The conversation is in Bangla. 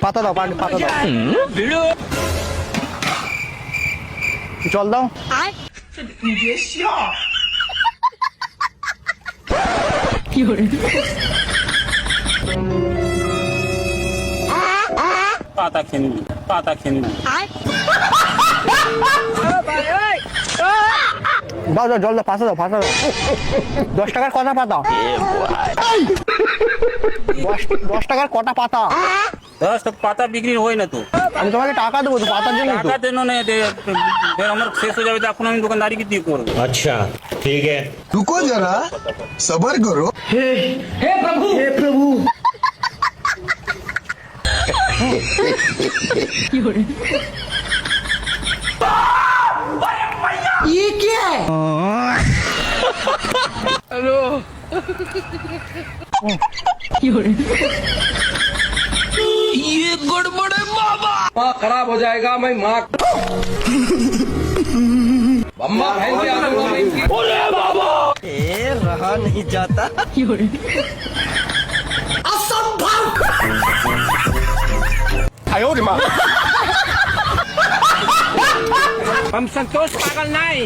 পাতা দাও, পাতা দাও, জল দাও। পাতা খেয়ে নিবি, পাতা খেয়ে নিবি। দাও দাও, জল দাও, পাতা দাও, পাতা দাও। 10 টাকার কটা পাতা? 10 টাকার কটা পাতা? 10 পাতা বিক্রি হয় না তো। আমি তোমাকে টাকা দেবো তো পাতার জন্য। টাকার জন্য নেই, আমার শেষ হয়ে যাবে তখন আমি দোকানদারি কি দিয়ে করবো। अच्छा ठीक है। रुको जरा सबर करो। हे प्रभु, हे प्रभु। ये क्या है? हेलो। ये गड़बड़ है बाबा। माँ खराब हो जाएगा। मैं माँ अम्मा बहन की आलूंगा मैं इनकी। रहा नहीं जाता। असंभव। आयो रे माँ। हम संतोष पागल नहीं।